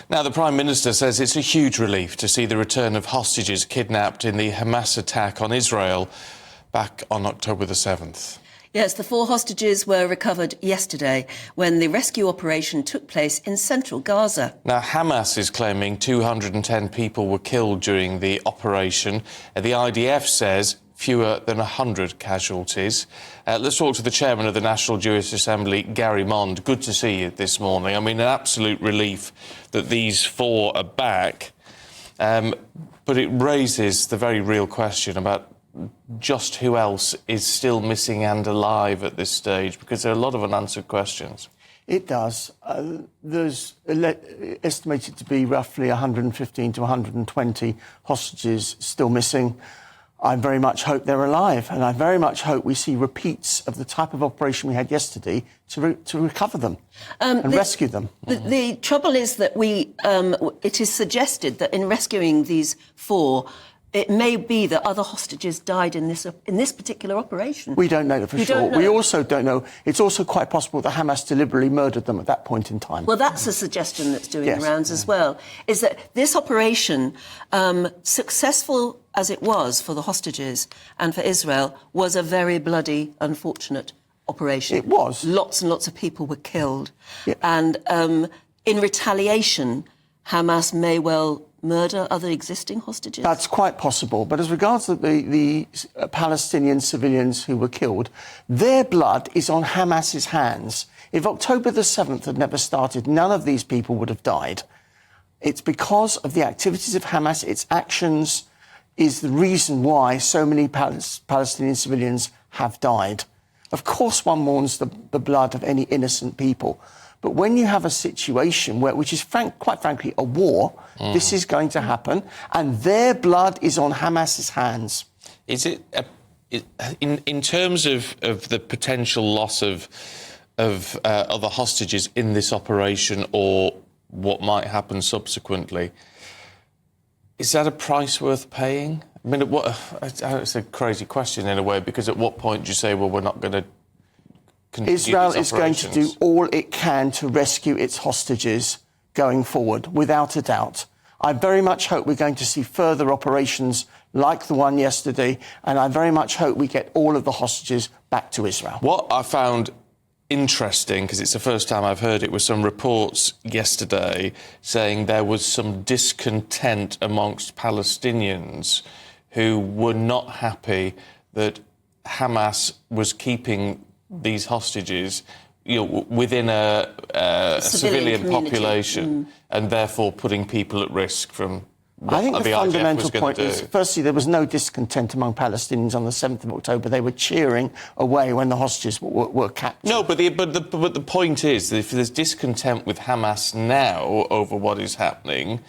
Now, the Prime Minister says it's a huge relief to see the return of hostages kidnapped in the Hamas attack on Israel back on October the 7th. Yes, the 4 hostages were recovered yesterday when the rescue operation took place in central Gaza. Now, Hamas is claiming 210 people were killed during the operation. The IDF says fewer than 100 casualties. Let's talk to the chairman of the National Jewish Assembly, Gary Mond. Good to see you this morning. I mean, an absolute relief that these 4 are back. But it raises the very real question about just who else is still missing and alive at this stage, because there are a lot of unanswered questions. It does. There's estimated to be roughly 115 to 120 hostages still missing. I very much hope they're alive, and I very much hope we see repeats of the type of operation we had yesterday to recover them and rescue them. The trouble is that it is suggested that in rescuing these 4, it may be that other hostages died in this particular operation. We don't know that for sure. We also don't know. It's also quite possible that Hamas deliberately murdered them at that point in time. Well, that's a suggestion that's doing the rounds as well, is that this operation, successful as it was for the hostages and for Israel, was a very bloody, unfortunate operation. It was. Lots and lots of people were killed. Yeah. And in retaliation, Hamas may well murder other existing hostages? That's quite possible. But as regards to the Palestinian civilians who were killed, their blood is on Hamas's hands. If October the 7th had never started, none of these people would have died. It's because of the activities of Hamas, its actions, is the reason why so many Palestinian civilians have died. Of course, one mourns the blood of any innocent people. But when you have a situation which is quite frankly a war, this is going to happen, and their blood is on Hamas's hands. Is it in terms of the potential loss of other hostages in this operation, or what might happen subsequently? Is that a price worth paying? I mean, it's a crazy question in a way, because at what point do you say, well, we're not going to continue Israel these is going to do all it can to rescue its hostages going forward, without a doubt. I very much hope we're going to see further operations like the one yesterday, and I very much hope we get all of the hostages back to Israel. What I found interesting, because it's the first time I've heard it, was some reports yesterday saying there was some discontent amongst Palestinians who were not happy that Hamas was keeping these hostages, within a civilian population, and therefore putting people at risk from what I think the fundamental point is, do. Firstly, there was no discontent among Palestinians on the 7th of October. They were cheering away when the hostages were captured. No, but the point is that if there's discontent with Hamas now over what is happening,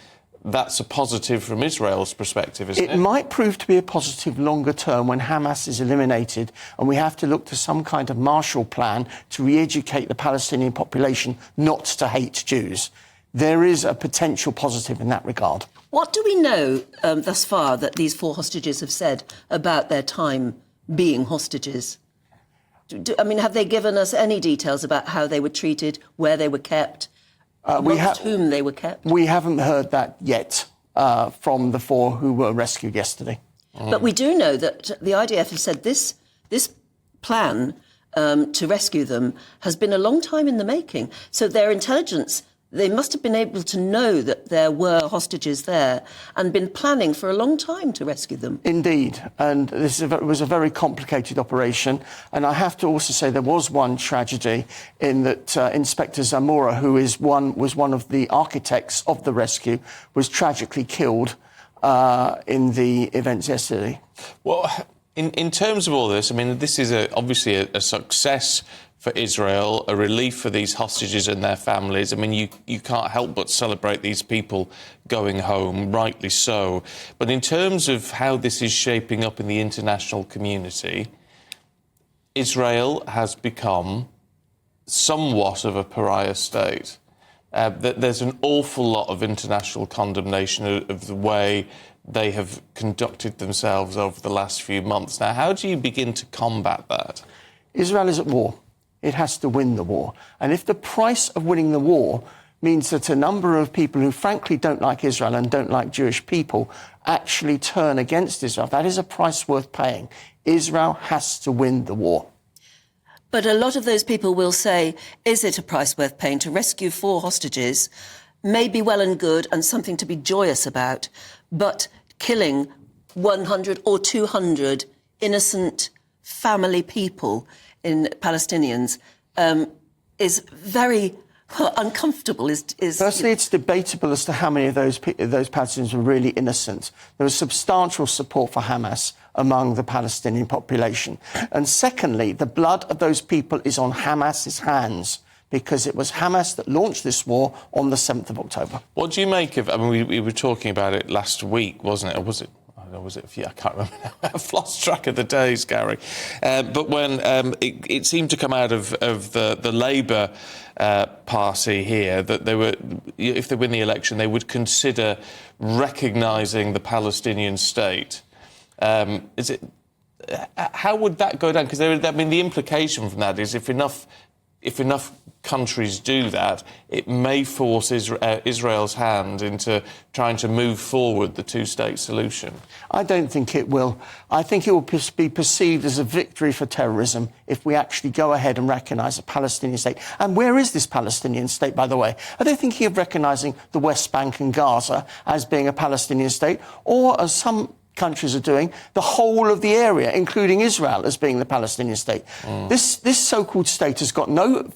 that's a positive from Israel's perspective, isn't it? It might prove to be a positive longer term when Hamas is eliminated, and we have to look to some kind of Marshall Plan to re-educate the Palestinian population not to hate Jews. There is a potential positive in that regard. What do we know thus far that these 4 hostages have said about their time being hostages? Have they given us any details about how they were treated, where they were kept? Whom they were kept? We haven't heard that yet from the 4 who were rescued yesterday. But we do know that the IDF has said this plan to rescue them has been a long time in the making. So their intelligence, they must have been able to know that there were hostages there and been planning for a long time to rescue them. Indeed. And this was a very complicated operation. And I have to also say there was one tragedy in that Inspector Zamora, who was one of the architects of the rescue, was tragically killed in the events yesterday. Well, in terms of all this, I mean, this is obviously a success for Israel, a relief for these hostages and their families. I mean, you can't help but celebrate these people going home, rightly so. But in terms of how this is shaping up in the international community, Israel has become somewhat of a pariah state. There's an awful lot of international condemnation of the way they have conducted themselves over the last few months. Now, how do you begin to combat that? Israel is at war. It has to win the war. And if the price of winning the war means that a number of people who frankly don't like Israel and don't like Jewish people actually turn against Israel. That is a price worth paying. Israel has to win the war. But a lot of those people will say, is it a price worth paying to rescue 4 hostages? May be well and good and something to be joyous about, but killing 100 or 200 innocent family people in Palestinians is very uncomfortable. Firstly, it's debatable as to how many of those Palestinians were really innocent. There was substantial support for Hamas among the Palestinian population. And secondly, the blood of those people is on Hamas's hands, because it was Hamas that launched this war on the 7th of October. What do you make of... I mean, we were talking about it last week, wasn't it? Or was it... I can't remember now. I've lost track of the days, Gary. But when it seemed to come out of the Labour Party here that they were, if they win the election, they would consider recognising the Palestinian state. How would that go down? Because the implication from that is if enough countries do that, it may force Israel's hand into trying to move forward the two-state solution. I don't think it will. I think it will be perceived as a victory for terrorism if we actually go ahead and recognise a Palestinian state. And where is this Palestinian state, by the way? Are they thinking of recognising the West Bank and Gaza as being a Palestinian state, or as some countries are doing, the whole of the area, including Israel, as being the Palestinian state? This so-called state has got no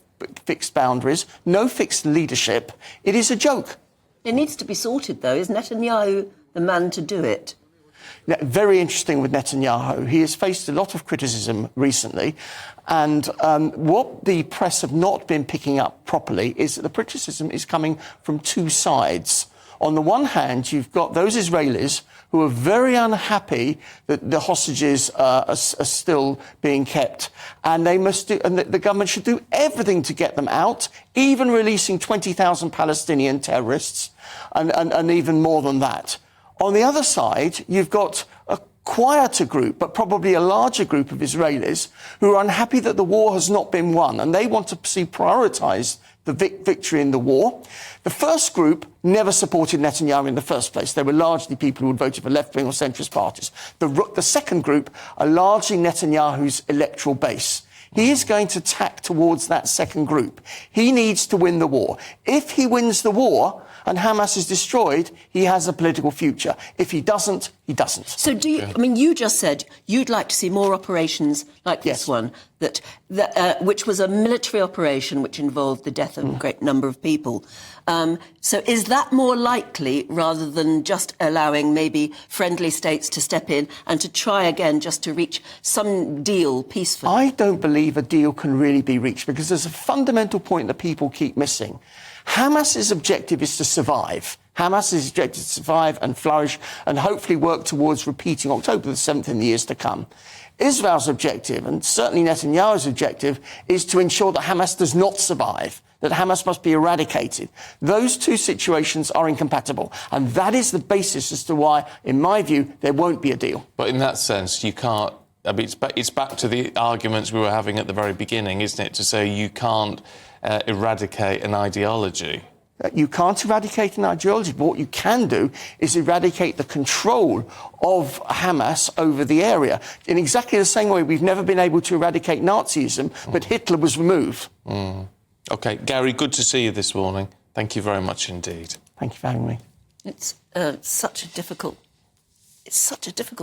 fixed boundaries, no fixed leadership. It is a joke. It needs to be sorted, though. Is Netanyahu the man to do it? Very interesting with Netanyahu. He has faced a lot of criticism recently, and what the press have not been picking up properly is that the criticism is coming from two sides. On the one hand, you've got those Israelis who are very unhappy that the hostages are still being kept, and they must do, and the government should do everything to get them out, even releasing 20,000 Palestinian terrorists, and even more than that. On the other side, you've got a quieter group, but probably a larger group of Israelis who are unhappy that the war has not been won, and they want to see prioritised the victory in the war. The first group never supported Netanyahu in the first place. They were largely people who had voted for left-wing or centrist parties. The second group are largely Netanyahu's electoral base. He is going to tack towards that second group. He needs to win the war. If he wins the war and Hamas is destroyed, he has a political future. If he doesn't, he doesn't. So do you... I mean, you just said you'd like to see more operations like this one, which was a military operation which involved the death of a great number of people. So is that more likely rather than just allowing maybe friendly states to step in and to try again just to reach some deal peacefully? I don't believe a deal can really be reached because there's a fundamental point that people keep missing. Hamas's objective is to survive. Hamas's objective is to survive and flourish and hopefully work towards repeating October the 7th in the years to come. Israel's objective, and certainly Netanyahu's objective, is to ensure that Hamas does not survive, that Hamas must be eradicated. Those two situations are incompatible, and that is the basis as to why, in my view, there won't be a deal. But in that sense, you can't... I mean, it's back to the arguments we were having at the very beginning, isn't it, to say you can't eradicate an ideology. You can't eradicate an ideology, but what you can do is eradicate the control of Hamas over the area. In exactly the same way we've never been able to eradicate Nazism, but Hitler was removed. OK, Gary, good to see you this morning. Thank you very much indeed. Thank you for having me. It's such a difficult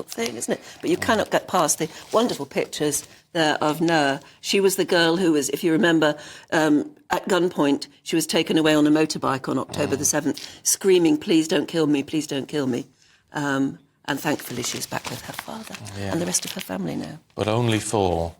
thing, isn't it? But you cannot get past the wonderful pictures there of Noah. She was the girl who was, if you remember, at gunpoint, she was taken away on a motorbike on October the 7th, screaming, "Please don't kill me, please don't kill me." And thankfully she's back with her father and the rest of her family now. But only 4.